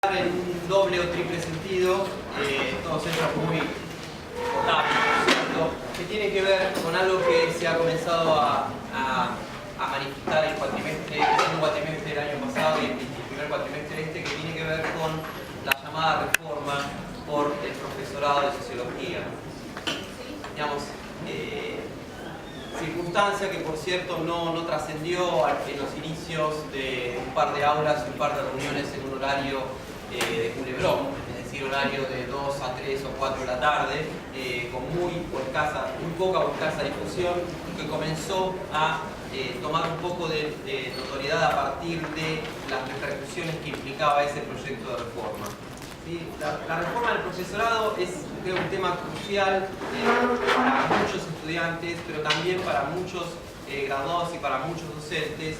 En un doble o triple sentido, todos ellos muy potables, ¿cierto? Que tiene que ver con algo que se ha comenzado a manifestar el segundo cuatrimestre del año pasado y el primer cuatrimestre que tiene que ver con la llamada reforma por el profesorado de sociología. Digamos, circunstancia que por cierto no trascendió en los inicios de un par de aulas y un par de reuniones en un horario de culebrón, es decir, horario de 2 a 3 o 4 de la tarde, con muy poca o escasa difusión, que comenzó a tomar un poco de notoriedad a partir de las repercusiones que implicaba ese proyecto de reforma. ¿Sí? La reforma del profesorado es, creo, un tema crucial para muchos estudiantes, pero también para muchos graduados y para muchos docentes,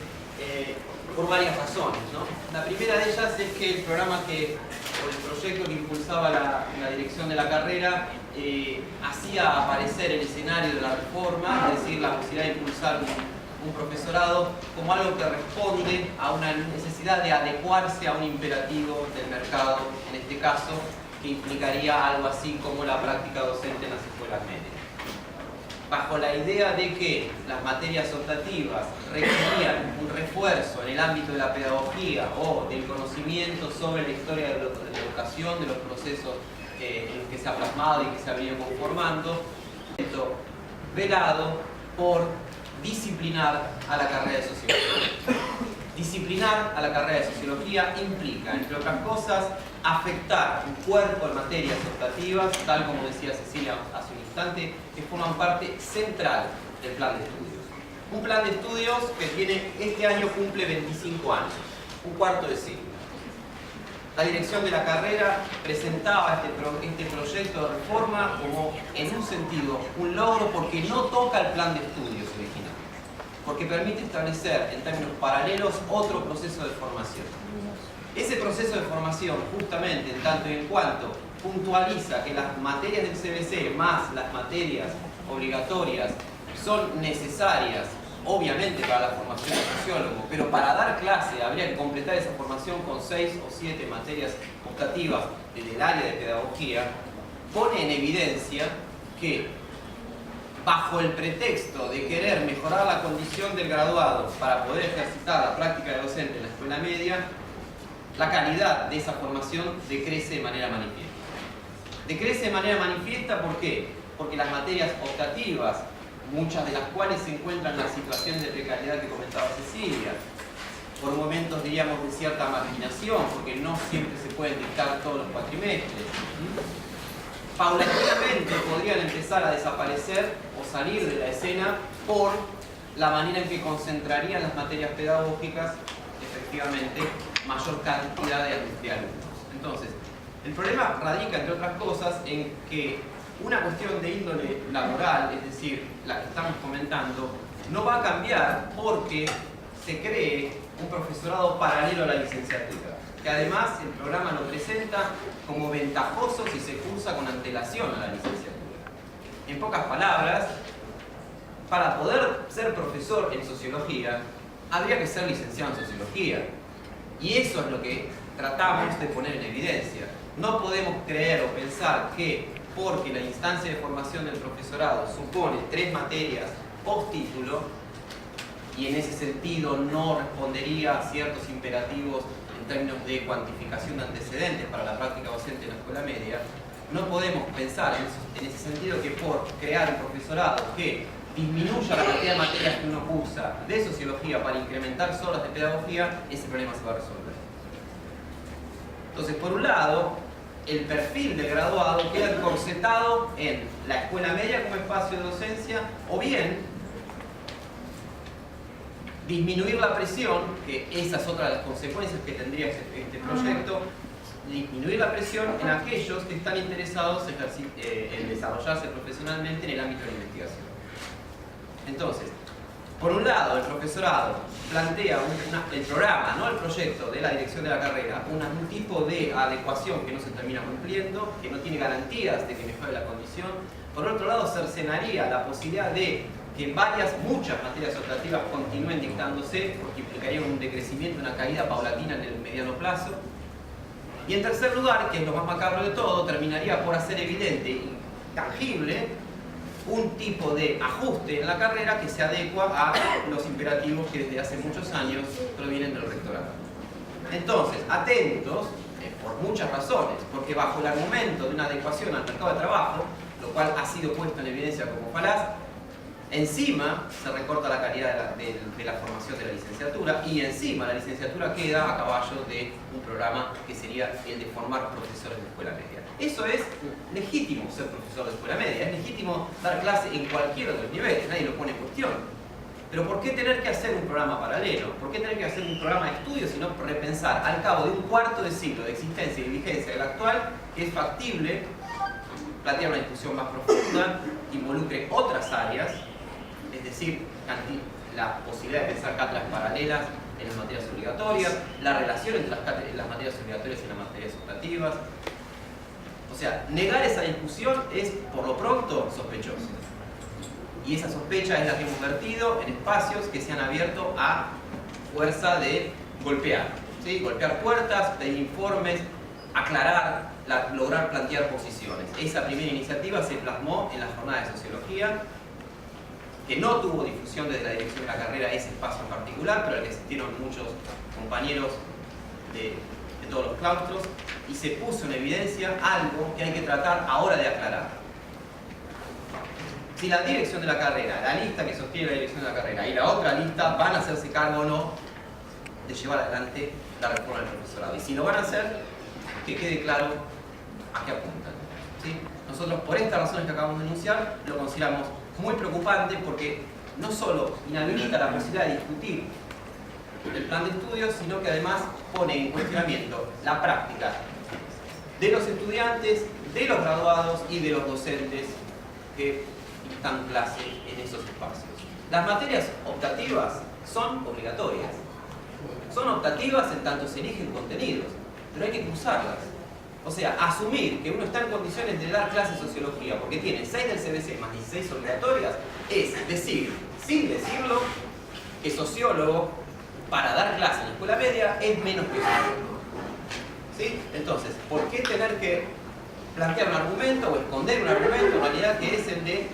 por varias razones, ¿no? La primera de ellas es que el programa o el proyecto que impulsaba la dirección de la carrera hacía aparecer el escenario de la reforma, es decir, la posibilidad de impulsar un profesorado como algo que responde a una necesidad de adecuarse a un imperativo del mercado, en este caso, que implicaría algo así como la práctica docente en las escuelas medias. Bajo la idea de que las materias optativas requerían un refuerzo en el ámbito de la pedagogía o del conocimiento sobre la historia de la educación, de los procesos en los que se ha plasmado y que se ha venido conformando, velado por disciplinar a la carrera de sociología. Disciplinar a la carrera de sociología implica, entre otras cosas, afectar un cuerpo de materias optativas, tal como decía Cecilia hace un instante, que forman parte central del plan de estudios. Un plan de estudios que este año cumple 25 años, un cuarto de siglo. La dirección de la carrera presentaba este proyecto de reforma como, en un sentido, un logro porque no toca el plan de estudios original, porque permite establecer en términos paralelos otro proceso de formación. Ese proceso de formación, justamente en tanto y en cuanto puntualiza que las materias del CBC más las materias obligatorias son necesarias, obviamente, para la formación del sociólogo, pero para dar clase habría que completar esa formación con 6 o 7 materias optativas desde el área de pedagogía, pone en evidencia que, bajo el pretexto de querer mejorar la condición del graduado para poder ejercitar la práctica de docente en la escuela media, la calidad de esa formación decrece de manera manifiesta. Decrece de manera manifiesta, ¿por qué? Porque las materias optativas, muchas de las cuales se encuentran en las situaciones de precariedad que comentaba Cecilia, por momentos diríamos de cierta marginación, porque no siempre se pueden dictar todos los cuatrimestres, paulatinamente podrían empezar a desaparecer o salir de la escena por la manera en que concentrarían las materias pedagógicas, efectivamente, mayor cantidad de alumnos. Entonces, el problema radica, entre otras cosas, en que una cuestión de índole laboral, es decir, la que estamos comentando, no va a cambiar porque se cree un profesorado paralelo a la licenciatura, que además el programa lo presenta como ventajoso si se cursa con antelación a la licenciatura. En pocas palabras, para poder ser profesor en sociología, habría que ser licenciado en sociología. Y eso es lo que tratamos de poner en evidencia. No podemos creer o pensar que porque la instancia de formación del profesorado supone 3 materias post-título, y en ese sentido no respondería a ciertos imperativos en términos de cuantificación de antecedentes para la práctica docente en la escuela media, no podemos pensar en ese sentido que por crear un profesorado que disminuya la cantidad de materias que uno cursa de sociología para incrementar horas de pedagogía, ese problema se va a resolver. Entonces, por un lado, el perfil del graduado queda encorsetado en la escuela media como espacio de docencia, o bien disminuir la presión, que esa es otra de las consecuencias que tendría este proyecto, disminuir la presión en aquellos que están interesados en desarrollarse profesionalmente en el ámbito de la investigación. Entonces, por un lado, el profesorado plantea el programa, ¿no? El proyecto de la dirección de la carrera, un tipo de adecuación que no se termina cumpliendo, que no tiene garantías de que mejore la condición. Por otro lado, cercenaría la posibilidad de que muchas materias optativas continúen dictándose, porque implicaría un decrecimiento, una caída paulatina en el mediano plazo. Y en tercer lugar, que es lo más macabro de todo, terminaría por hacer evidente y tangible un tipo de ajuste en la carrera que se adecua a los imperativos que desde hace muchos años provienen del rectorado. Entonces, atentos, por muchas razones, porque bajo el argumento de una adecuación al mercado de trabajo, lo cual ha sido puesto en evidencia como falaz, encima se recorta la calidad de la formación de la licenciatura y encima la licenciatura queda a caballo de un programa que sería el de formar profesores de escuela media. Eso es legítimo, ser profesor de escuela media, es legítimo dar clase en cualquiera de los niveles, nadie lo pone en cuestión. Pero ¿por qué tener que hacer un programa paralelo? ¿Por qué tener que hacer un programa de estudio sino repensar al cabo de un cuarto de siglo de existencia y vigencia del actual que es factible plantear una discusión más profunda, que involucre otras áreas? Es decir, la posibilidad de pensar cátedras paralelas en las materias obligatorias, la relación entre las materias obligatorias y las materias optativas. O sea, negar esa discusión es, por lo pronto, sospechoso. Y esa sospecha es la que hemos vertido en espacios que se han abierto a fuerza de golpear, ¿sí? Golpear puertas, pedir informes, aclarar, lograr plantear posiciones. Esa primera iniciativa se plasmó en la jornada de sociología, que no tuvo difusión desde la dirección de la carrera ese espacio en particular, pero al que asistieron muchos compañeros de todos los claustros, y se puso en evidencia algo que hay que tratar ahora de aclarar. Si la dirección de la carrera, la lista que sostiene la dirección de la carrera y la otra lista van a hacerse cargo o no de llevar adelante la reforma del profesorado. Y si lo van a hacer, que quede claro a qué apuntan, ¿sí? Nosotros, por estas razones que acabamos de enunciar, lo consideramos muy preocupante porque no solo inhabilita la posibilidad de discutir el plan de estudios, sino que además pone en cuestionamiento la práctica de los estudiantes, de los graduados y de los docentes que dictan clase en esos espacios. Las materias optativas son obligatorias. Son optativas en tanto se eligen contenidos, pero hay que cursarlas. O sea, asumir que uno está en condiciones de dar clase de sociología porque tiene 6 del CBC más 16 obligatorias es decir, sin decirlo, que sociólogo para dar clase en la escuela media es menos que sociólogo. ¿Sí? Entonces, ¿por qué tener que plantear un argumento o esconder un argumento en realidad que es el de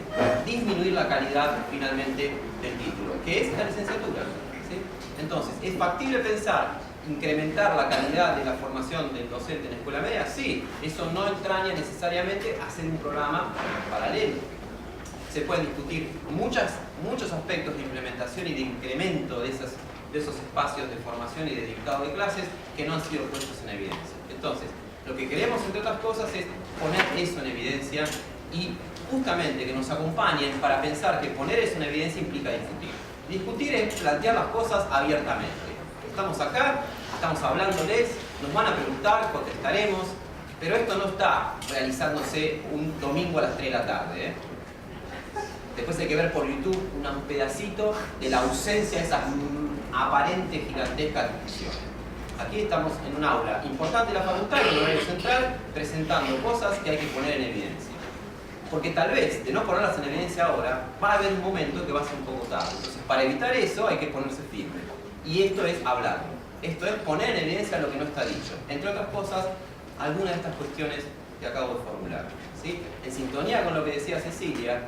disminuir la calidad finalmente del título, que es la licenciatura? ¿Sí? Entonces, ¿es factible pensar incrementar la calidad de la formación del docente en la escuela media? Sí, eso no entraña necesariamente hacer un programa paralelo. Se pueden discutir muchos aspectos de implementación y de incremento de esos espacios de formación y de dictado de clases que no han sido puestos en evidencia. Entonces, lo que queremos, entre otras cosas, es poner eso en evidencia y justamente que nos acompañen para pensar que poner eso en evidencia implica discutir. Discutir es plantear las cosas abiertamente. Estamos acá, estamos hablándoles, nos van a preguntar, contestaremos, pero esto no está realizándose un domingo a las 3 de la tarde, ¿eh? Después hay que ver por YouTube un pedacito de la ausencia de esas aparentes gigantescas discusiones. Aquí estamos en un aula importante de la facultad, en el horario central, presentando cosas que hay que poner en evidencia. Porque tal vez, de no ponerlas en evidencia ahora, va a haber un momento que va a ser un poco tarde. Entonces, para evitar eso hay que ponerse firme. Y esto es hablar. Esto es poner en evidencia lo que no está dicho. Entre otras cosas, algunas de estas cuestiones que acabo de formular, ¿sí? En sintonía con lo que decía Cecilia,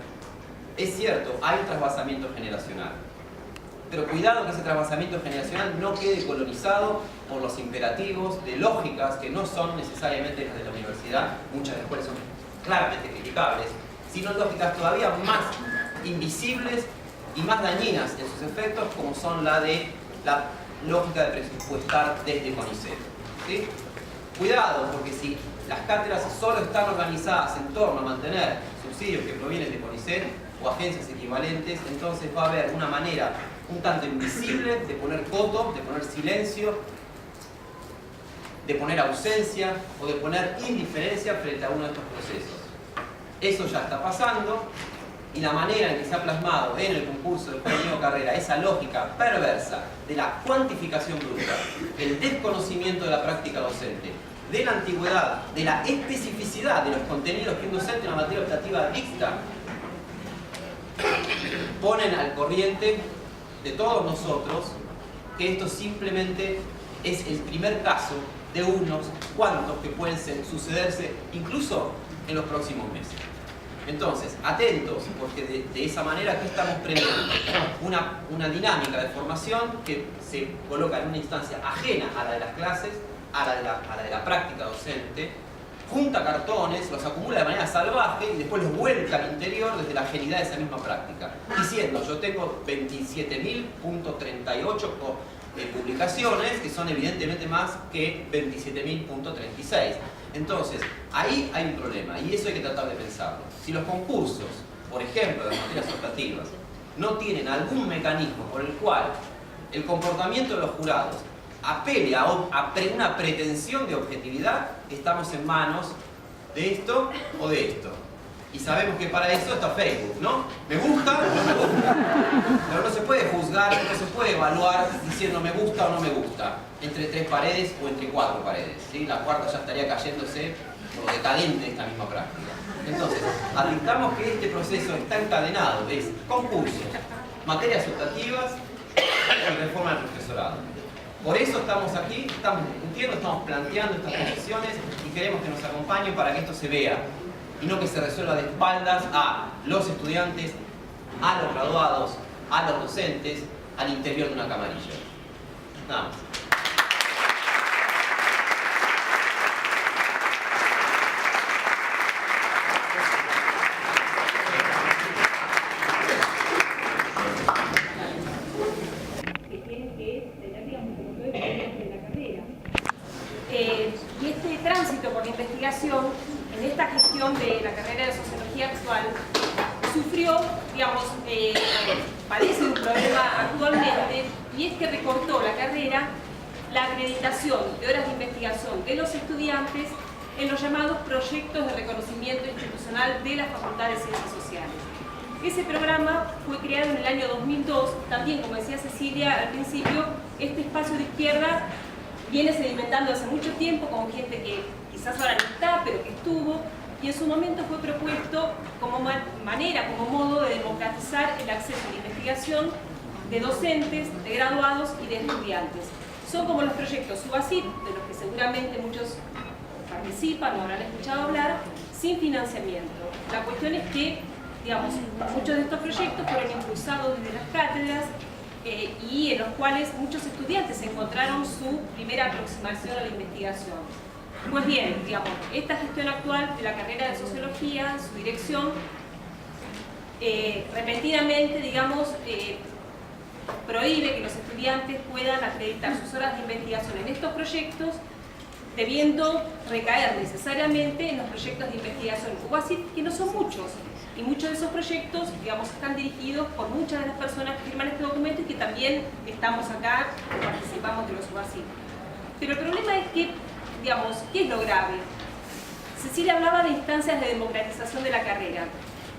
es cierto, hay un trasvasamiento generacional. Pero cuidado que ese trasvasamiento generacional no quede colonizado por los imperativos de lógicas que no son necesariamente las de la universidad, muchas de las cuales son claramente criticables, sino lógicas todavía más invisibles y más dañinas en sus efectos, como son la de la lógica de presupuestar desde CONICET, ¿sí? Cuidado, porque si las cátedras solo están organizadas en torno a mantener subsidios que provienen de CONICET o agencias equivalentes, entonces va a haber una manera un tanto invisible de poner coto, de poner silencio, de poner ausencia o de poner indiferencia frente a uno de estos procesos. Eso ya está pasando, y la manera en que se ha plasmado en el concurso del premio Carrera esa lógica perversa de la cuantificación bruta, el desconocimiento de la práctica docente, de la antigüedad, de la especificidad de los contenidos que un docente en la materia optativa dicta, ponen al corriente de todos nosotros que esto simplemente es el primer caso de unos cuantos que pueden sucederse incluso en los próximos meses. Entonces, atentos, porque de esa manera aquí estamos premiando una dinámica de formación que se coloca en una instancia ajena a la de las clases, a la de la práctica docente, junta cartones, los acumula de manera salvaje y después los vuelca al interior desde la ajenidad de esa misma práctica, diciendo: yo tengo 27.000.38 publicaciones, que son evidentemente más que 27.036. Entonces, ahí hay un problema, y eso hay que tratar de pensarlo. Si los concursos, por ejemplo, de las materias optativas, no tienen algún mecanismo por el cual el comportamiento de los jurados apele a una pretensión de objetividad, estamos en manos de esto o de esto. Y sabemos que para eso está Facebook, ¿no? ¿Me gusta o no me gusta? Pero no se puede juzgar, no se puede evaluar diciendo me gusta o no me gusta, entre 3 paredes o entre 4 paredes, ¿sí? La cuarta ya estaría cayéndose lo decadente de esta misma práctica. Entonces, advirtamos que este proceso está encadenado, es concursos, materias optativas y reforma del profesorado. Por eso estamos aquí, estamos discutiendo, estamos planteando estas posiciones y queremos que nos acompañen para que esto se vea y no que se resuelva de espaldas a los estudiantes, a los graduados, a los docentes, al interior de una camarilla. Nada más. Y este tránsito por la investigación en esta gestión de la carrera de Sociología actual sufrió, digamos, padece un problema actualmente, y es que recortó la carrera la acreditación de horas de investigación de los estudiantes en los llamados proyectos de reconocimiento institucional de la Facultad de Ciencias Sociales. Ese programa fue creado en el año 2002, también, como decía Cecilia al principio, este espacio de izquierda viene sedimentando hace mucho tiempo con gente que quizás ahora no está, pero que estuvo, y en su momento fue propuesto como manera, como modo de democratizar el acceso a la investigación de docentes, de graduados y de estudiantes. Son como los proyectos UBACIT, de los que seguramente muchos participan o habrán escuchado hablar, sin financiamiento. La cuestión es que, digamos, muchos de estos proyectos fueron impulsados desde las cátedras y en los cuales muchos estudiantes encontraron su primera aproximación a la investigación. Pues bien, digamos, esta gestión actual de la carrera de Sociología, su dirección, repentinamente, digamos, prohíbe que los estudiantes puedan acreditar sus horas de investigación en estos proyectos, debiendo recaer necesariamente en los proyectos de investigación UBACIT, que no son muchos. Y muchos de esos proyectos, digamos, están dirigidos por muchas de las personas que firman este documento y que también estamos acá, participamos de los UBACIT. Pero el problema es que, digamos, ¿qué es lo grave? Cecilia hablaba de instancias de democratización de la carrera.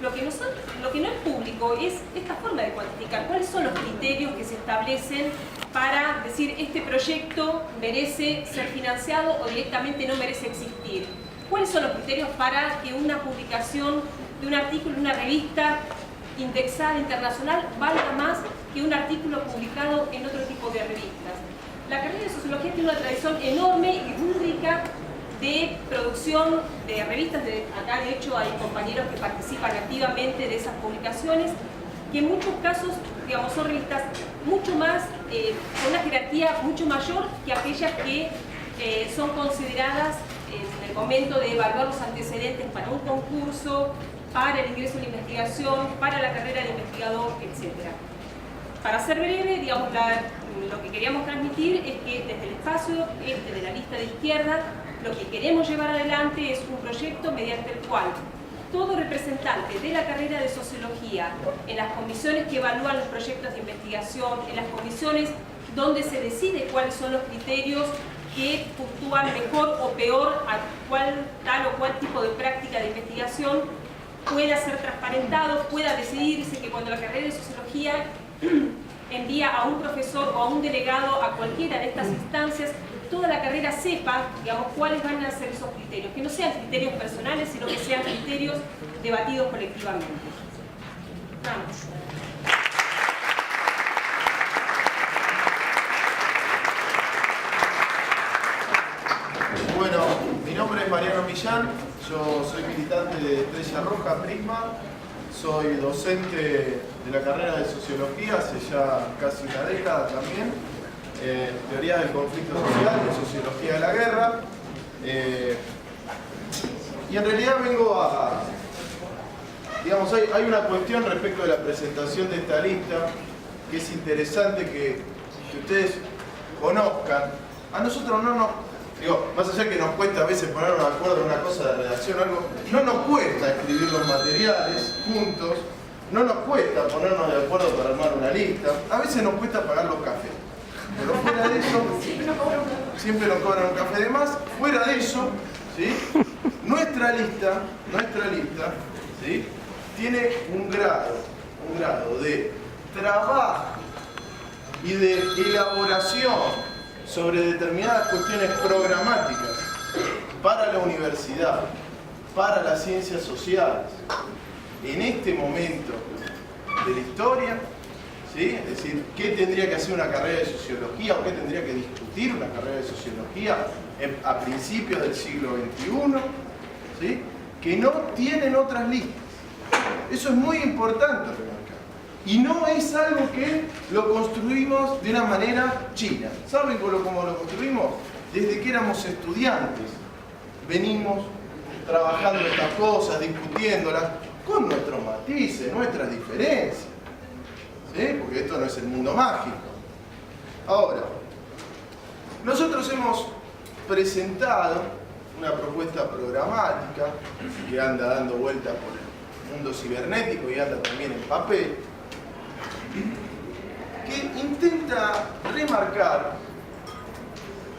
Lo que no es público es esta forma de cuantificar. ¿Cuáles son los criterios que se establecen para decir este proyecto merece ser financiado o directamente no merece existir? ¿Cuáles son los criterios para que una publicación de un artículo en una revista indexada internacional valga más que un artículo publicado en otro tipo de revistas? La carrera de Sociología tiene una tradición enorme y muy rica de producción de revistas. Acá, de hecho, hay compañeros que participan activamente de esas publicaciones, que en muchos casos, digamos, son revistas mucho más, con una jerarquía mucho mayor que aquellas que son consideradas en el momento de evaluar los antecedentes para un concurso, para el ingreso a la investigación, para la carrera de investigador, etc. Para ser breve, digamos, lo que queríamos transmitir es que desde el espacio de la lista de izquierda, lo que queremos llevar adelante es un proyecto mediante el cual todo representante de la carrera de sociología, en las comisiones que evalúan los proyectos de investigación, en las comisiones donde se decide cuáles son los criterios que puntúan mejor o peor a tal o cual tipo de práctica de investigación, pueda ser transparentado, pueda decidirse que cuando la carrera de sociología envía a un profesor o a un delegado a cualquiera de estas instancias, toda la carrera sepa, digamos, cuáles van a ser esos criterios, que no sean criterios personales, sino que sean criterios debatidos colectivamente. Vamos. Bueno, mi nombre es Mariano Millán, yo soy militante de Estrella Roja, Prisma, soy docente de la carrera de Sociología hace ya casi una década también, teoría del conflicto social, de Sociología de la Guerra, y en realidad vengo a... Digamos, hay una cuestión respecto de la presentación de esta lista que es interesante que ustedes conozcan. A nosotros no nos... Digo, más allá que nos cuesta a veces ponernos de acuerdo en una cosa de redacción o algo, no nos cuesta escribir los materiales juntos, no nos cuesta ponernos de acuerdo para armar una lista, a veces nos cuesta pagar los cafés. Pero fuera de eso, siempre nos cobran un café de más. Fuera de eso, ¿sí? nuestra lista, ¿sí? tiene un grado de trabajo y de elaboración sobre determinadas cuestiones programáticas para la universidad, para las ciencias sociales, en este momento de la historia, ¿sí? Es decir, ¿qué tendría que hacer una carrera de sociología o qué tendría que discutir una carrera de sociología a principios del siglo XXI? ¿Sí? Que no tienen otras listas. Eso es muy importante remarcar. Y no es algo que lo construimos de una manera china. ¿Saben cómo lo construimos? Desde que éramos estudiantes. Venimos trabajando estas cosas, discutiéndolas, con nuestros matices, nuestras diferencias. ¿Sí? Porque esto no es el mundo mágico. Ahora, nosotros hemos presentado una propuesta programática que anda dando vueltas por el mundo cibernético y anda también en papel, que intenta remarcar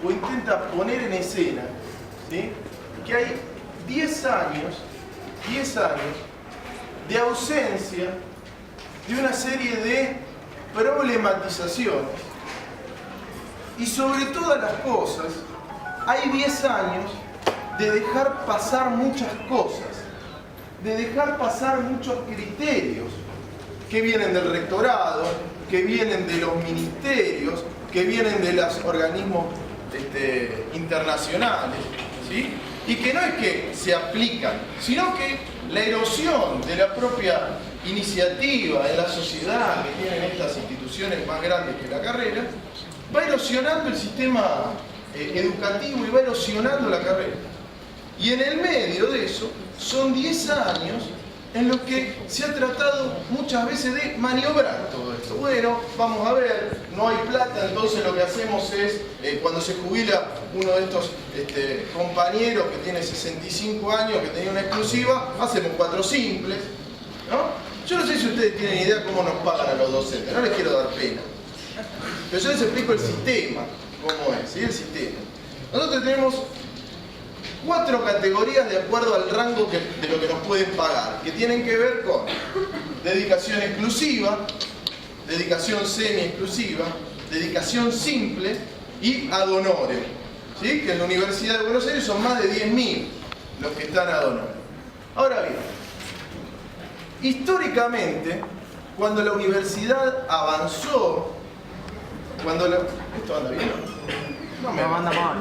o intenta poner en escena, ¿sí? que hay 10 años de ausencia de una serie de problematizaciones y sobre todas las cosas hay 10 años de dejar pasar muchas cosas, de dejar pasar muchos criterios que vienen del rectorado, que vienen de los ministerios, que vienen de los organismos internacionales, ¿sí? Y que no es que se aplican, sino que la erosión de la propia iniciativa de la sociedad que tienen estas instituciones más grandes que la carrera, va erosionando el sistema educativo y va erosionando la carrera. Y en el medio de eso son 10 años en los que se ha tratado muchas veces de maniobrar todo esto. Bueno, vamos a ver, no hay plata, entonces lo que hacemos es, cuando se jubila uno de estos compañeros que tiene 65 años, que tenía una exclusiva, hacemos 4 simples, ¿no? Yo no sé si ustedes tienen idea cómo nos pagan a los docentes, no les quiero dar pena. Pero yo les explico el sistema, cómo es, ¿sí? El sistema. Nosotros tenemos 4 categorías de acuerdo al rango de lo que nos pueden pagar, que tienen que ver con dedicación exclusiva, dedicación semi-exclusiva, dedicación simple y ad honorem, ¿sí? Que en la Universidad de Buenos Aires son más de 10.000 los que están ad honorem. Ahora bien, históricamente, cuando la universidad avanzó, ¿Esto anda bien? No me manda mal.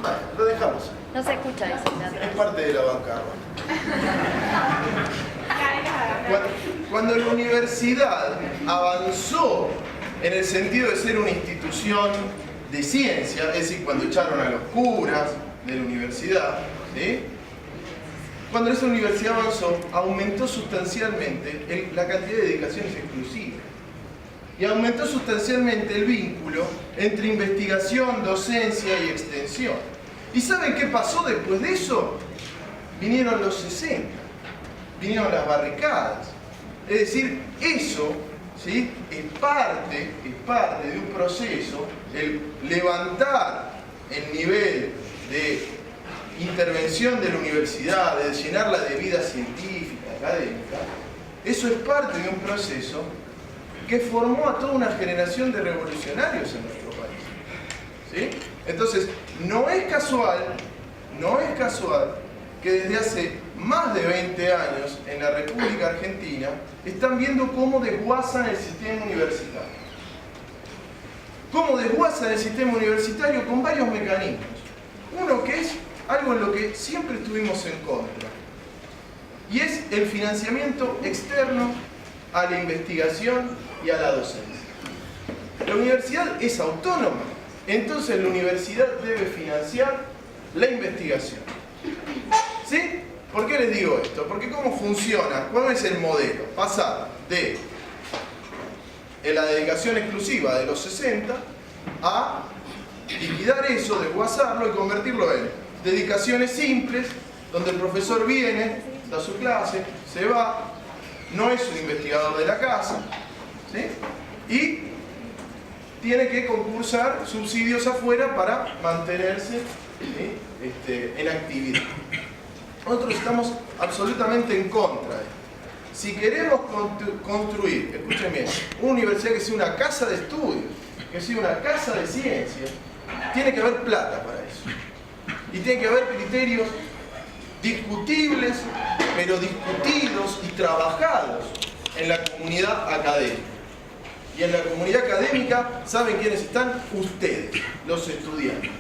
Vale, lo dejamos. No se escucha eso. Es parte de la bancarrota. Cuando la universidad avanzó en el sentido de ser una institución de ciencia, es decir, cuando echaron a los curas, de la universidad, ¿sí? Cuando esa universidad avanzó, aumentó sustancialmente la cantidad de dedicaciones exclusivas. Y aumentó sustancialmente el vínculo entre investigación, docencia y extensión. ¿Y saben qué pasó después de eso? Vinieron los 60, vinieron las barricadas. Es decir, eso, ¿sí?, es parte de un proceso, el levantar el nivel de intervención de la universidad, de llenarla de vida científica, académica. Eso es parte de un proceso que formó a toda una generación de revolucionarios en nuestro país, ¿sí? Entonces, no es casual que desde hace más de 20 años en la República Argentina están viendo cómo desguazan el sistema universitario. Cómo desguazan el sistema universitario con varios mecanismos. Uno que es algo en lo que siempre estuvimos en contra, y es el financiamiento externo a la investigación y a la docencia. La universidad es autónoma, entonces la universidad debe financiar la investigación. ¿Sí? ¿Por qué les digo esto? Porque ¿cómo funciona? ¿Cuál es el modelo? Pasar de la dedicación exclusiva de los 60 a liquidar eso, desguazarlo y convertirlo en dedicaciones simples, donde el profesor viene, da su clase, se va, no es un investigador de la casa, ¿sí?, y tiene que concursar subsidios afuera para mantenerse, ¿sí?, en actividad. Nosotros estamos absolutamente en contra de esto. Si queremos construir, escuchen bien, una universidad que sea una casa de estudios, que sea una casa de ciencias, tiene que haber plata para eso. Y tiene que haber criterios discutibles, pero discutidos y trabajados en la comunidad académica. Y en la comunidad académica, ¿saben quiénes están? Ustedes, los estudiantes.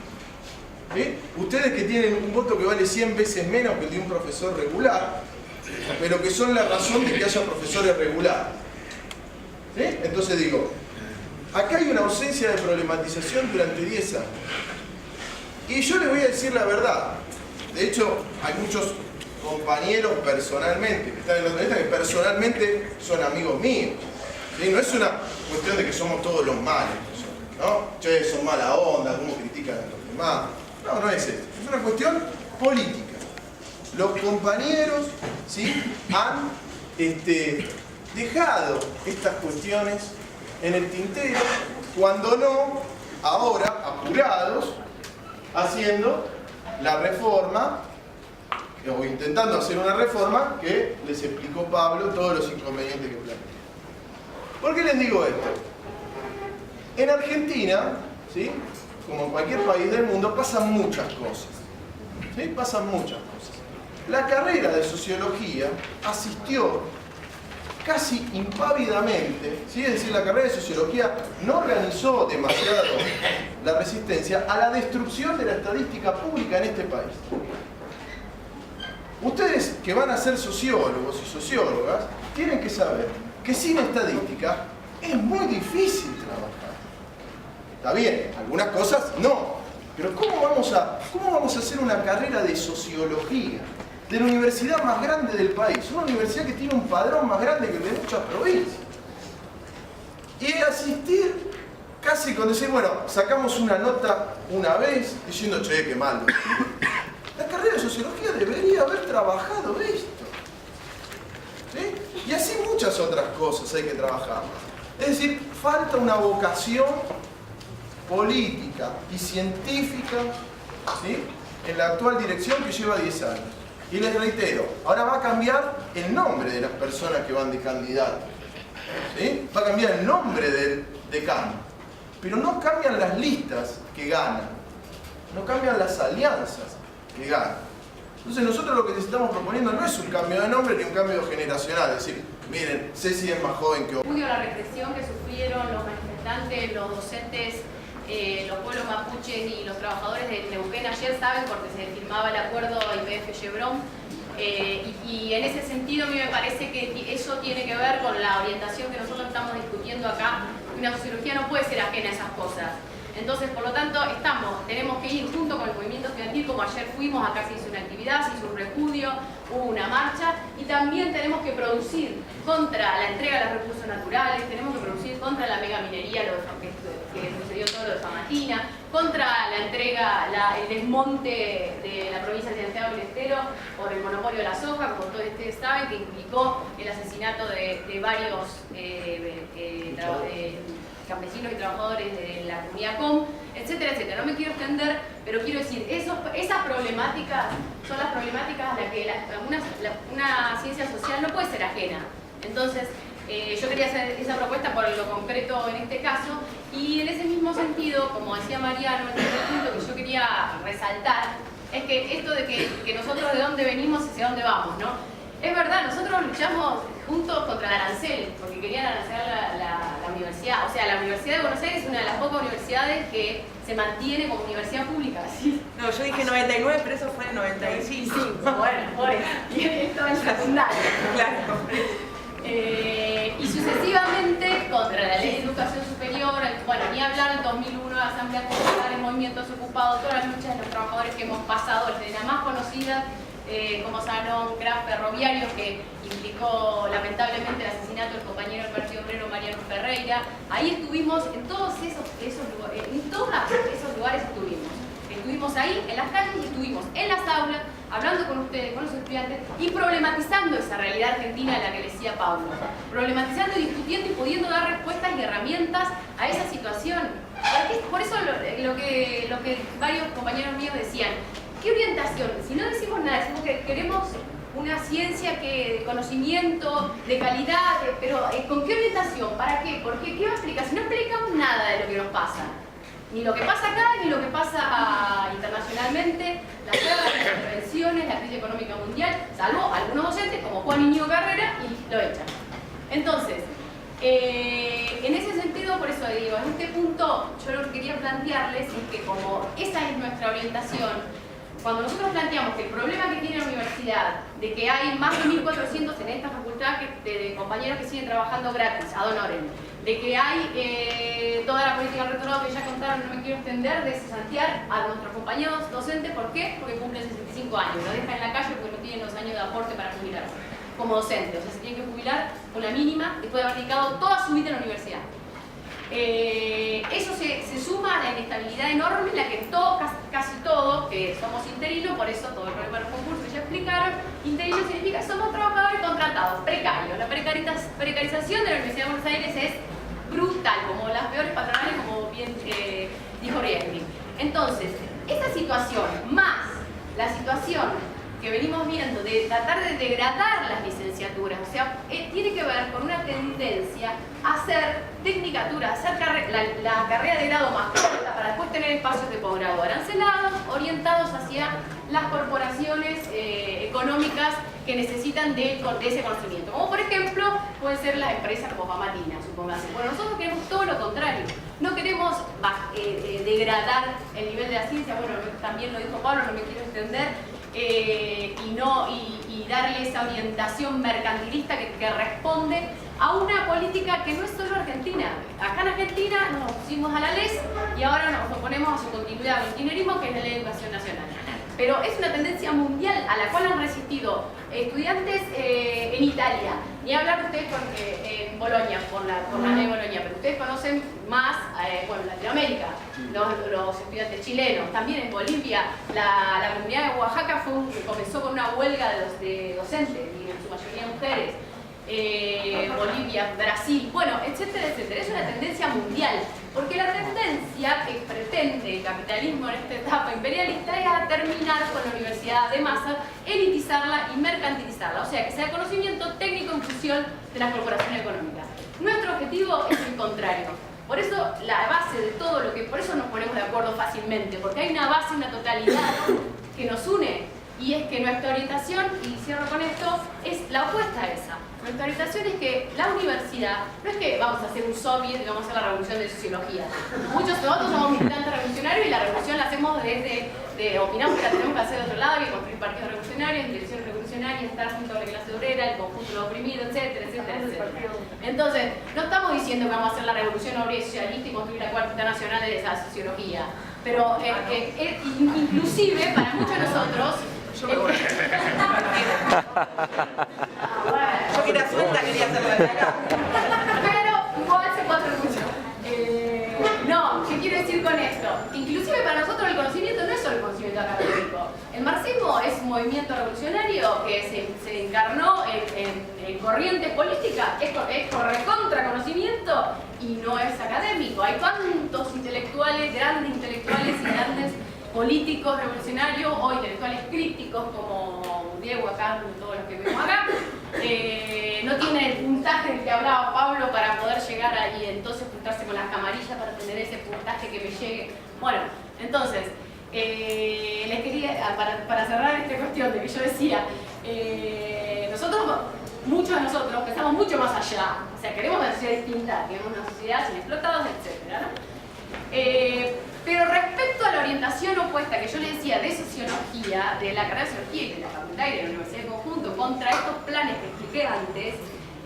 ¿Sí? Ustedes que tienen un voto que vale 100 veces menos que el de un profesor regular, pero que son la razón de que haya profesores regulares. ¿Sí? Entonces digo, acá hay una ausencia de problematización durante 10 años. Y yo les voy a decir la verdad. De hecho, hay muchos compañeros personalmente, que están en la entrevista, que personalmente son amigos míos. ¿Sí? No es una cuestión de que somos todos los malos, ¿no? Che, son mala onda, cómo critican a los demás. No, no es esto. Es una cuestión política. Los compañeros, ¿sí?, han dejado estas cuestiones en el tintero, cuando no, ahora, apurados, haciendo la reforma, o intentando hacer una reforma que les explicó Pablo todos los inconvenientes que planteó. ¿Por qué les digo esto? En Argentina, ¿sí?, como en cualquier país del mundo, pasan muchas cosas. ¿Sí? Pasan muchas cosas. La carrera de sociología asistió casi impávidamente, ¿sí?, es decir, la carrera de sociología no organizó demasiado la resistencia a la destrucción de la estadística pública en este país. Ustedes que van a ser sociólogos y sociólogas tienen que saber que sin estadística es muy difícil trabajar. Está bien, algunas cosas no, pero ¿cómo vamos a hacer una carrera de sociología de la universidad más grande del país? Una universidad que tiene un padrón más grande que el de muchas provincias. Y asistir casi con decir, bueno, sacamos una nota una vez diciendo, che, qué malo. La carrera de sociología debería haber trabajado esto. ¿Sí? Y así muchas otras cosas hay que trabajar. Es decir, falta una vocación política y científica, ¿sí?, en la actual dirección que lleva 10 años. Y les reitero, ahora va a cambiar el nombre de las personas que van de candidatos, ¿sí? Va a cambiar el nombre del decano, pero no cambian las listas que ganan, no cambian las alianzas que ganan. Entonces nosotros lo que les estamos proponiendo no es un cambio de nombre ni un cambio generacional, es decir, miren, Ceci es más joven que vos. La represión que sufrieron los manifestantes, los docentes, los pueblos mapuches y los trabajadores de Neuquén ayer, saben, porque se firmaba el acuerdo IPF-Chevron, y en ese sentido a mí me parece que eso tiene que ver con la orientación que nosotros estamos discutiendo acá. Una sociología no puede ser ajena a esas cosas. Entonces, por lo tanto, tenemos que ir junto con el movimiento estudiantil, como ayer fuimos, acá se hizo una actividad, se hizo un repudio, hubo una marcha, y también tenemos que producir contra la entrega de los recursos naturales, tenemos que producir contra la megaminería, que sucedió todo lo de Famatina, contra la entrega, el desmonte de la provincia de Santiago del Estero por el monopolio de la soja, como todos ustedes saben, que implicó el asesinato de varios campesinos y trabajadores de la comunidad COM, etcétera, etcétera. No me quiero extender, pero quiero decir, esas problemáticas son las problemáticas a las que una ciencia social no puede ser ajena. Entonces, yo quería hacer esa propuesta por lo concreto en este caso, y en ese mismo sentido, como decía Mariano, el primer punto que yo quería resaltar, es que esto de que nosotros de dónde venimos y hacia dónde vamos, ¿no? Es verdad, nosotros luchamos juntos contra el arancel, porque querían arancelar la universidad. O sea, la Universidad de Buenos Aires es una de las pocas universidades que se mantiene como universidad pública. ¿Sí? No, yo dije 99, pero eso fue en 95. Sí, bueno, por eso. Y esto es secundario. Claro. Y sucesivamente contra la Ley de Educación Superior, bueno, ni hablar en 2001, la Asamblea Popular, movimientos ocupados, todas las luchas de los trabajadores que hemos pasado, desde la más conocida como Salón Craft Ferroviario, que implicó lamentablemente el asesinato del compañero del Partido Obrero Mariano Ferreira. Ahí estuvimos, en todos esos lugares estuvimos ahí en las calles y estuvimos en las aulas, hablando con ustedes, con los estudiantes y problematizando esa realidad argentina de la que decía Pablo, problematizando y discutiendo y pudiendo dar respuestas y herramientas a esa situación. Por eso lo que varios compañeros míos decían, ¿qué orientación? Si no decimos nada, decimos que queremos una ciencia de conocimiento, de calidad, pero ¿con qué orientación? ¿Para qué? ¿Por qué? ¿Qué va a explicar? Si no explicamos nada de lo que nos pasa, ni lo que pasa acá, ni lo que pasa internacionalmente, las guerras, las intervenciones, la crisis económica mundial, salvo algunos docentes como Juan Iñigo Carrera, y lo echan. Entonces, en ese sentido, por eso digo, en este punto yo lo que quería plantearles es que como esa es nuestra orientación, cuando nosotros planteamos que el problema que tiene la universidad, de que hay más de 1.400 en esta facultad de compañeros que siguen trabajando gratis, ad honorem, de que hay toda la política del rectorado que ya contaron, no me quiero extender, de cesantear a nuestros compañeros docentes, ¿por qué? Porque cumplen 65 años, lo dejan en la calle porque no tienen los años de aporte para jubilarse como docentes, o sea, se tienen que jubilar con la mínima después de haber dedicado toda su vida en la universidad. Eso se suma a la inestabilidad enorme en la que casi todos, que somos interinos, por eso todo el problema de los concursos ya explicaron, interino significa somos trabajadores contratados, precarios. La precarización de la Universidad de Buenos Aires es brutal, como las peores patronales, como bien dijo Riesling. Entonces, esta situación, más la situación que venimos viendo de tratar de degradar las licenciaturas, o sea, tiene que ver con una tendencia a hacer tecnicatura, a hacer la carrera de grado más corta para después tener espacios de posgrado arancelados, orientados hacia las corporaciones económicas que necesitan de ese conocimiento, como por ejemplo pueden ser las empresas como Famatina, supongamos. Bueno, nosotros queremos todo lo contrario, no queremos degradar el nivel de la ciencia, bueno, también lo dijo Pablo, no me quiero extender, y darle esa orientación mercantilista que responde a una política que no es solo argentina. Acá en Argentina nos opusimos a la LES y ahora nos oponemos a su continuidad del kirchnerismo, que es la Ley de Educación Nacional. Pero es una tendencia mundial a la cual han resistido estudiantes en Italia. Ni hablar ustedes porque en Bolonia, por la ley de Bolonia, pero ustedes conocen más, bueno, Latinoamérica, los estudiantes chilenos, también en Bolivia, la comunidad de Oaxaca comenzó con una huelga de docentes, y en su mayoría mujeres. Bolivia, Brasil, bueno, etcétera, etcétera. Es una tendencia mundial, porque la tendencia que pretende el capitalismo en esta etapa imperialista es a terminar con la universidad de masa, elitizarla y mercantilizarla, o sea, que sea conocimiento técnico en función de las corporaciones económicas. Nuestro objetivo es el contrario. Por eso la base de todo lo que, por eso nos ponemos de acuerdo fácilmente, porque hay una base, una totalidad que nos une. Y es que nuestra orientación, y cierro con esto, es la opuesta a esa. Nuestra orientación es que la universidad, no es que vamos a hacer un soviet y vamos a hacer la revolución de sociología. Muchos de nosotros somos militantes revolucionarios y la revolución la hacemos opinamos que la tenemos que hacer de otro lado, que construir partidos revolucionarios, direcciones revolucionarias, estar junto a la clase obrera, el conjunto de los oprimidos, etcétera, etcétera, etcétera. Entonces, no estamos diciendo que vamos a hacer la revolución obrera y socialista y construir la cuarta nacional de esa sociología, pero inclusive para muchos de nosotros... Yo me voy. Yo que era suelta quería hacerlo de acá. Pero igual se puede hacer mucho. No, ¿qué quiero decir con esto? Inclusive para nosotros el conocimiento no es solo el conocimiento académico. El marxismo es un movimiento revolucionario que se encarnó en corrientes políticas, es recontra conocimiento y no es académico. Hay tantos intelectuales, grandes intelectuales y grandes políticos revolucionarios o intelectuales críticos como Diego acá, todos los que vemos acá, no tienen el puntaje del que hablaba Pablo para poder llegar ahí y entonces juntarse con las camarillas para tener ese puntaje que me llegue. Bueno, entonces, les quería, para cerrar esta cuestión de que yo decía, muchos de nosotros pensamos mucho más allá, o sea, queremos una sociedad distinta, queremos una sociedad sin explotados, etc., ¿no? Pero respecto a la orientación opuesta que yo le decía de sociología, de la carrera de sociología y de la facultad y de la universidad en conjunto contra estos planes que expliqué antes,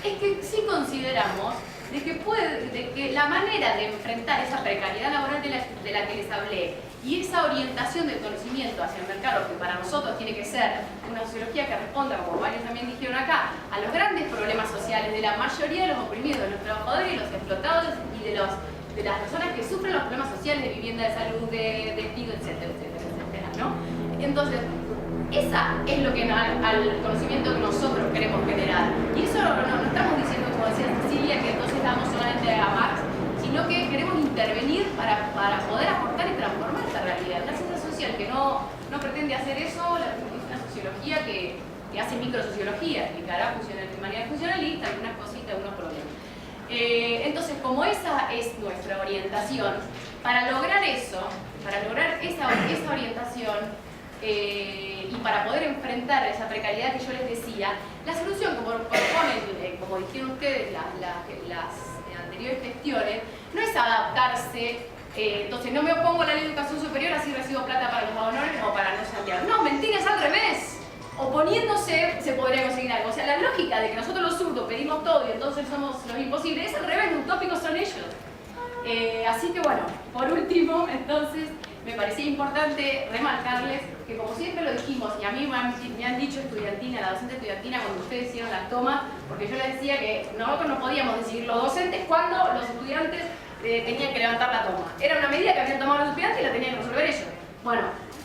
es que sí consideramos de que la manera de enfrentar esa precariedad laboral de la que les hablé y esa orientación del conocimiento hacia el mercado, que para nosotros tiene que ser una sociología que responda, como varios también dijeron acá, a los grandes problemas sociales de la mayoría de los oprimidos, de los trabajadores y los explotados y de las personas que sufren los problemas sociales de vivienda, de salud, de despido, etcétera, etcétera, etcétera, ¿no? Entonces, esa es lo que al conocimiento que nosotros queremos generar. Y eso no estamos diciendo, como decía Cecilia, que entonces damos solamente a Marx, sino que queremos intervenir para poder aportar y transformar esta realidad. Una ciencia social que no pretende hacer eso, es una sociología que hace microsociología, explicará de manera funcionalista algunas cositas, algunos problemas. Entonces, como esa es nuestra orientación, para lograr eso, para lograr esa orientación y para poder enfrentar esa precariedad que yo les decía, la solución, como proponen, como dijeron ustedes, las anteriores gestiones, no es adaptarse, entonces no me opongo a la ley de educación superior, así recibo plata para los honores o para no Santiago. No, mentira, es al revés. Oponiéndose se podría conseguir algo. O sea, la lógica de que nosotros los zurdos pedimos todo y entonces somos los imposibles es al revés, los utópicos son ellos. Así que bueno, por último, entonces, me parecía importante remarcarles que como siempre lo dijimos, y a mí me han dicho estudiantina, la docente estudiantina, cuando ustedes hicieron la toma, porque yo les decía que nosotros no podíamos decidir los docentes cuando los estudiantes tenían que levantar la toma. Era una medida que habían tomado los estudiantes y la tenían que resolver ellos. Bueno,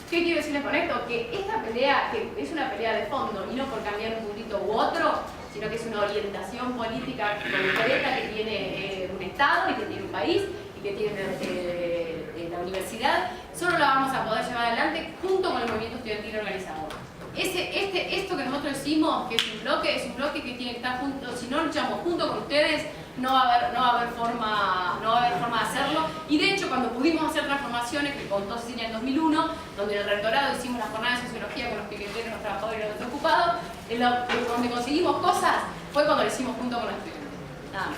¿qué quiero decirles con esto? Que esta pelea, que es una pelea de fondo, y no por cambiar un puntito u otro, sino que es una orientación política concreta que tiene un Estado y que tiene un país y que tiene la universidad, solo la vamos a poder llevar adelante junto con el movimiento estudiantil organizado. Esto que nosotros decimos, que es un bloque que tiene que estar junto. Si no luchamos junto con ustedes, no va a haber forma de hacerlo. Y de hecho, cuando pudimos hacer transformaciones, que contó Cecilia en 2001, donde en el rectorado hicimos la jornada de sociología con los piqueteros, los trabajadores y los desocupados, donde conseguimos cosas, fue cuando lo hicimos junto con los estudiantes. Nada más.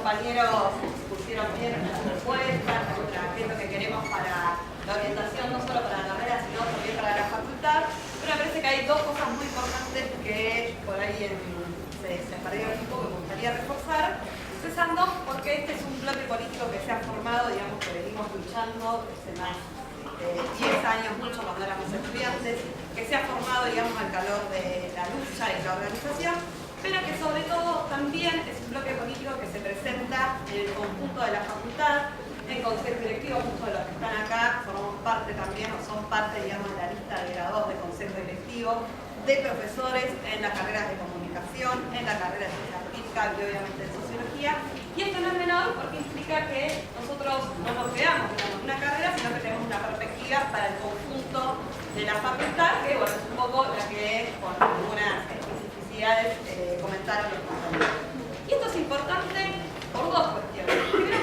Compañeros pusieron bien las propuestas, qué es lo que queremos para la orientación, no solo para la carrera, sino también para la facultad. Pero me parece que hay dos cosas muy importantes que por ahí se perdieron un poco, me gustaría reforzar. Empezando porque este es un bloque político que se ha formado, digamos, que venimos luchando desde más de 10 años, mucho cuando éramos estudiantes, que se ha formado, digamos, al calor de la lucha y la organización, pero que sobre todo también es un bloque político que se presenta en el conjunto de la facultad, en consejo directivo, muchos de los que están acá formamos parte también, o son parte, digamos, de la lista de graduados de consejo directivo, de profesores en las carreras de comunicación, en la carrera de ciencia política y obviamente de sociología. Y esto no es menor porque implica que nosotros no nos quedamos en una carrera, sino que tenemos una perspectiva para el conjunto de la facultad, que bueno, es un poco la que con algunas comentaron los compañeros. Y esto es importante por dos cuestiones. Primero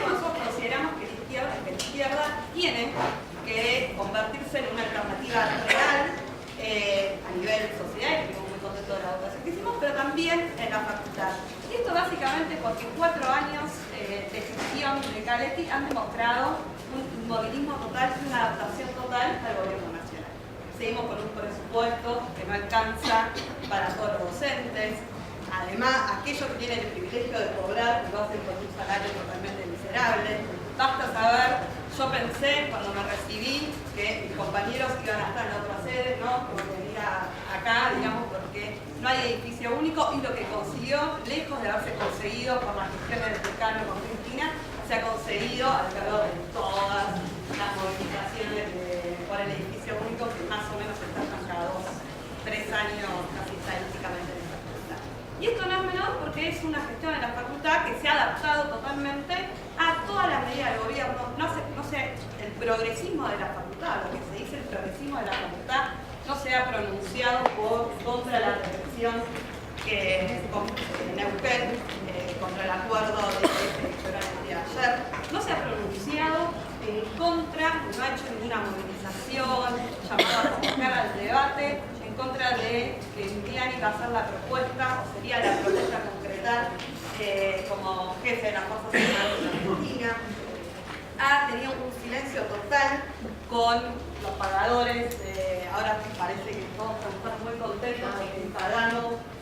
Caletti han demostrado un inmovilismo total y una adaptación total al gobierno nacional. Seguimos con un presupuesto que no alcanza para todos los docentes. Además, aquellos que tienen el privilegio de cobrar lo hacen con un salario totalmente miserable. Basta saber, yo pensé cuando me recibí que mis compañeros iban a estar en otra sede, ¿no? Como venir acá, digamos, porque no hay edificio único y lo que consiguió, lejos de haberse conseguido por las gestiones del decano con Cristina, se ha conseguido al calor de todas las movilizaciones por el edificio único que más o menos están cada 2-3 años casi estadísticamente. Y esto no es menor porque es una gestión de la facultad que se ha adaptado totalmente a todas las medidas del gobierno. No sé, el progresismo de la facultad, lo que se dice el progresismo de la facultad, no se ha pronunciado contra la represión que en Neuquén, contra el acuerdo de electoral del día de ayer. No se ha pronunciado en contra, no ha hecho ninguna movilización, llamado a convocar al debate, en contra de que Emiliani iba a hacer la propuesta, o sería la propuesta concretar como jefe de las Fuerzas Armadas de Argentina. Ha tenido un silencio total con los pagadores, ahora parece que todos están muy contentos porque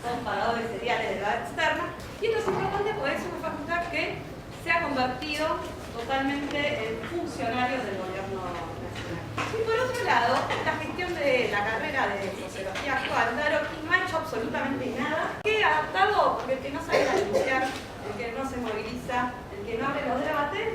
son pagadores seriales de la externa. Y esto es importante porque es una facultad que se ha convertido totalmente en funcionarios del gobierno nacional. Y por otro lado, la gestión de la carrera de sociología actual, Daroqui no ha hecho absolutamente nada. Que adaptado, porque el que no sabe denunciar, el que no se moviliza, el que no abre los debates,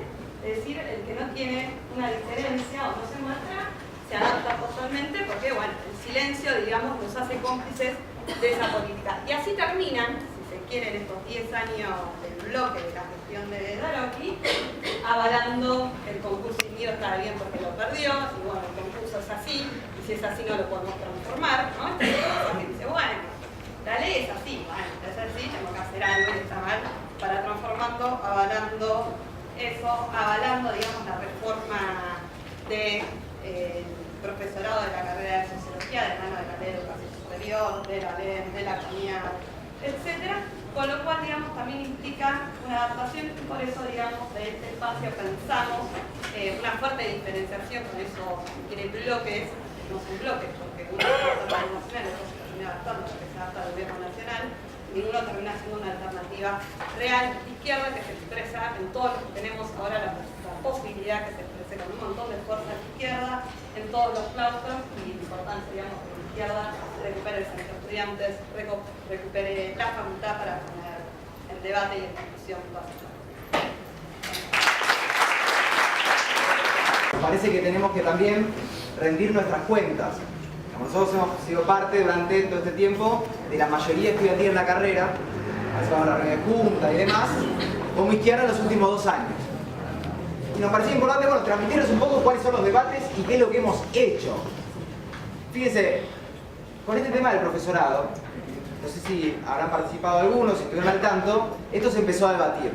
es decir, el que no tiene una diferencia o no se muestra, se adapta totalmente porque, bueno, el silencio, digamos, nos hace cómplices de esa política. Y así terminan, si se quieren, estos 10 años del bloque de la gestión de Daroqui, avalando el concurso Unido está bien porque lo perdió, y bueno, el concurso es así, y si es así no lo podemos transformar, ¿no? Esta cosa que dice, bueno, la ley es así, bueno, es así, tengo que hacer algo y está mal, para transformando, avalando eso, avalando, digamos, la reforma del profesorado de la carrera de sociología, de mano de la ley de educación superior, de la ley de la comunidad, etc. Con lo cual, digamos, también implica una adaptación y por eso, digamos, de este espacio pensamos una fuerte diferenciación con esos, si quiere, bloques, no son bloques, porque uno es el gobierno nacional, otro se termina adaptando porque se adapta al gobierno nacional, ninguno termina siendo una alternativa real izquierda que se expresa en todo lo que tenemos ahora la posibilidad que se exprese con un montón de fuerza de izquierda en todos los claustros y la importancia, digamos, que la izquierda recupere el centro de estudiantes, recupere la facultad para poner en debate y en discusión básica. Parece que tenemos que también rendir nuestras cuentas. Nosotros hemos sido parte durante todo este tiempo de la mayoría estudiantil en la carrera, hacemos la reunión de junta y demás, como izquierda en los últimos 2 años. Y nos parecía importante, bueno, transmitirles un poco cuáles son los debates y qué es lo que hemos hecho. Fíjense, con este tema del profesorado, no sé si habrán participado algunos, si estuvieron al tanto, esto se empezó a debatir.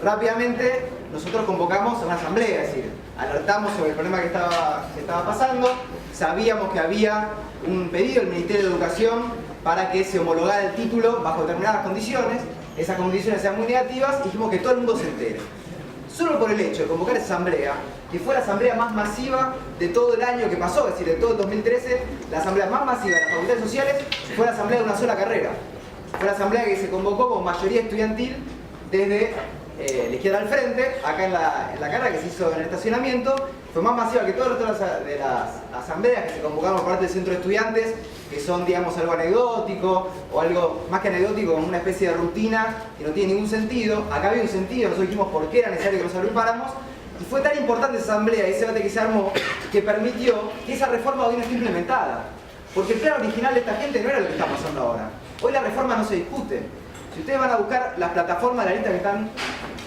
Rápidamente nosotros convocamos a una asamblea, es decir, alertamos sobre el problema que estaba pasando, sabíamos que había un pedido del Ministerio de Educación para que se homologara el título bajo determinadas condiciones, esas condiciones eran muy negativas y dijimos que todo el mundo se entere. Solo por el hecho de convocar esa asamblea, que fue la asamblea más masiva de todo el año que pasó, es decir, de todo el 2013, la asamblea más masiva de las facultades sociales fue la asamblea de una sola carrera. Fue la asamblea que se convocó con mayoría estudiantil desde la izquierda al frente, acá en la carrera que se hizo en el estacionamiento, fue más masiva que todas las otras de las asambleas que se convocaron por parte del centro de estudiantes, que son, digamos, algo anecdótico, o algo más que anecdótico, como una especie de rutina que no tiene ningún sentido. Acá había un sentido, nosotros dijimos por qué era necesario que nos agrupáramos, y fue tan importante esa asamblea y ese debate que se armó, que permitió que esa reforma hoy no esté implementada. Porque el plan original de esta gente no era lo que está pasando ahora. Hoy la reforma no se discute. Si ustedes van a buscar las plataformas de la lista que están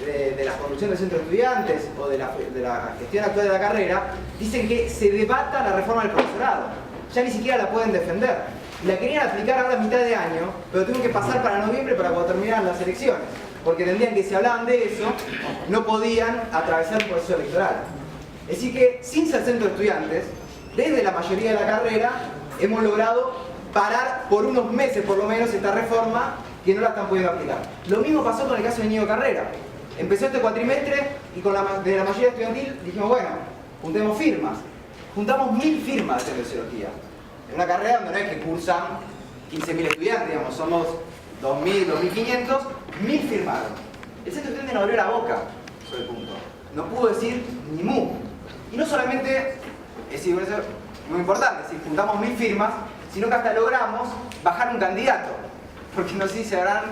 de la conducción del centro de estudiantes o de la gestión actual de la carrera, dicen que se debata la reforma del profesorado. Ya ni siquiera la pueden defender. La querían aplicar ahora a mitad de año, pero tuvieron que pasar para noviembre para cuando terminaran las elecciones. Porque entendían que si hablaban de eso, no podían atravesar el proceso electoral. Es decir que, sin ser centro de estudiantes, desde la mayoría de la carrera, hemos logrado parar por unos meses por lo menos esta reforma que no la están pudiendo aplicar. Lo mismo pasó con el caso de Íñigo Carrera. Empezó este cuatrimestre y con de la mayoría estudiantil dijimos, bueno, juntemos firmas. Juntamos 1000 firmas de sociología. En una carrera donde no es que cursan 15.000 estudiantes, digamos, somos 2.000, 2.500, 1000 firmaron. El centro estudiante nos abrió la boca sobre el punto. No pudo decir ni mu. Y no solamente, es decir, eso es muy importante, es decir, juntamos 1000 firmas, sino que hasta logramos bajar un candidato. Porque no sé si se habrán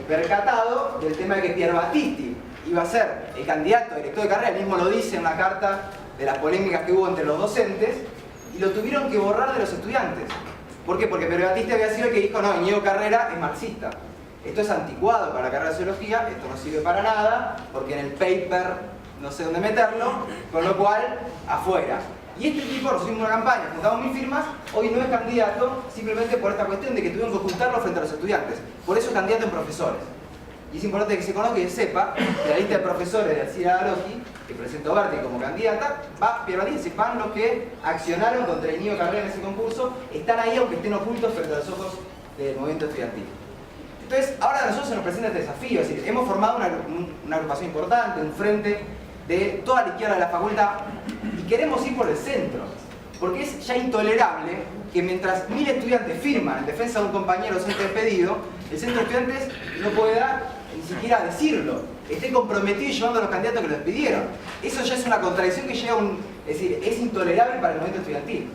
percatado del tema de que Pier Battisti iba a ser el candidato a director de carrera, él mismo lo dice en una carta de las polémicas que hubo entre los docentes, y lo tuvieron que borrar de los estudiantes. ¿Por qué? Porque Pier Battisti había sido el que dijo, no, Íñigo Carrera es marxista. Esto es anticuado para la carrera de sociología, esto no sirve para nada, porque en el paper no sé dónde meterlo, con lo cual, afuera. Y este tipo, nosotros hicimos una campaña, juntamos 1000 firmas, hoy no es candidato simplemente por esta cuestión de que tuvieron que ocultarlo frente a los estudiantes. Por eso es candidato en profesores. Y es importante que se conozca y se sepa que la lista de profesores de Alcira Aroqui, que presentó Berti como candidata, va Pier Battisti, van los que accionaron contra Íñigo Carrera en ese concurso, están ahí aunque estén ocultos frente a los ojos del movimiento estudiantil. Entonces, ahora a nosotros se nos presenta este desafío, es decir, hemos formado una agrupación importante, un frente de toda la izquierda de la facultad, y queremos ir por el centro, porque es ya intolerable que mientras 1000 estudiantes firman en defensa de un compañero docente despedido, el centro de estudiantes no pueda ni siquiera decirlo, esté comprometido y llevando a los candidatos que lo despidieron. Eso ya es una contradicción que llega a un... es decir, es intolerable para el movimiento estudiantil.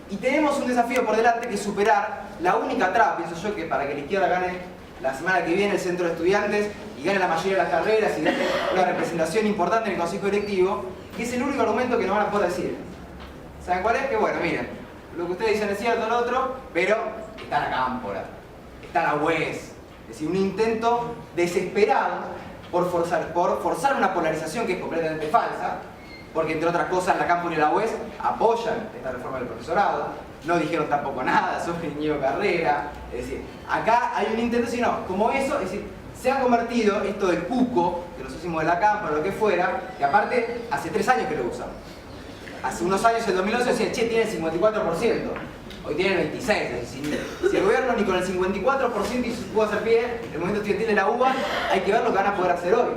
Y tenemos un desafío por delante que es superar la única traba, pienso yo, que para que la izquierda gane la semana que viene el centro de estudiantes y gane la mayoría de las carreras y gane una representación importante en el consejo directivo, que es el único argumento que nos van a poder decir. ¿Saben cuál es? Que bueno, miren, lo que ustedes dicen es cierto, lo otro, pero está la cámpora, está la UES. Es decir, un intento desesperado por forzar una polarización que es completamente falsa, porque entre otras cosas la cámpora y la UES apoyan esta reforma del profesorado, no dijeron tampoco nada sobre Íñigo Carrera, es decir, acá hay un intento, sino como eso, es decir, se ha convertido esto del cuco, que nos hicimos de la cámpora, lo que fuera, que aparte hace 3 años que lo usan. Hace unos años, en 2011, decía, che, tiene el 54%, hoy tiene el 26%. Si el gobierno ni con el 54% y pudo hacer pie, el movimiento estudiantil de la UBA, hay que ver lo que van a poder hacer hoy.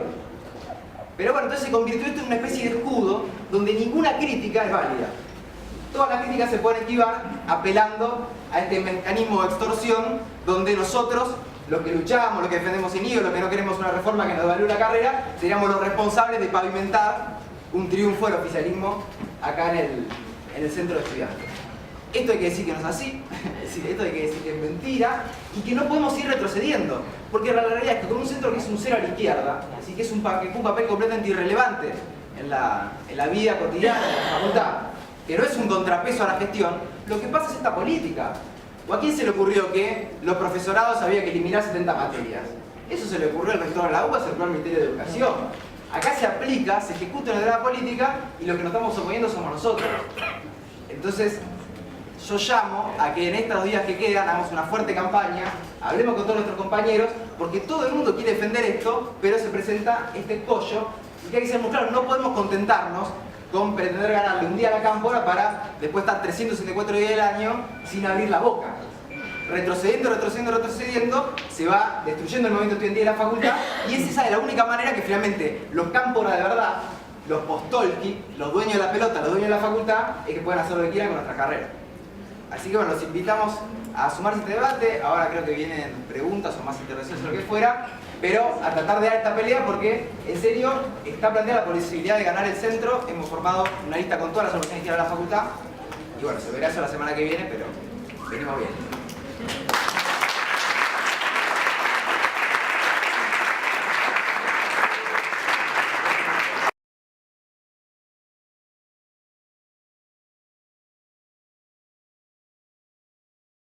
Pero bueno, entonces se convirtió esto en una especie de escudo donde ninguna crítica es válida. Todas las críticas se pueden esquivar apelando a este mecanismo de extorsión donde nosotros, los que luchamos, los que defendemos Íñigo, los que no queremos una reforma que nos devalúe la carrera, seríamos los responsables de pavimentar un triunfo del oficialismo acá en el centro de estudiantes. Esto hay que decir que no es así, es decir, esto hay que decir que es mentira y que no podemos ir retrocediendo, porque la realidad es que con un centro que es un cero a la izquierda, así que es un papel completamente irrelevante en la vida cotidiana de la facultad, que no es un contrapeso a la gestión, lo que pasa es esta política. ¿O a quién se le ocurrió que los profesorados había que eliminar 70 materias? Eso se le ocurrió al rector de la UBA, se le ocurrió al Ministerio de Educación. Acá se aplica, se ejecuta en la política y los que nos estamos oponiendo somos nosotros. Entonces, yo llamo a que en estos días que quedan hagamos una fuerte campaña, hablemos con todos nuestros compañeros, porque todo el mundo quiere defender esto, pero se presenta este escollo y que hay que ser muy claro, no podemos contentarnos con pretender ganarle un día a la cámpora para después estar 364 días del año sin abrir la boca. Retrocediendo, se va destruyendo el movimiento estudiantil de la facultad y es esa la única manera que finalmente los cámpora de verdad, los postolki, los dueños de la pelota, los dueños de la facultad, es que puedan hacer lo que quieran con nuestra carrera. Así que bueno, los invitamos a sumarse a este debate. Ahora creo que vienen preguntas o más intervenciones o lo que fuera, pero a tratar de dar esta pelea porque en serio está planteada la posibilidad de ganar el centro. Hemos formado una lista con todas las organizaciones de la facultad y bueno, se verá eso la semana que viene, pero venimos bien.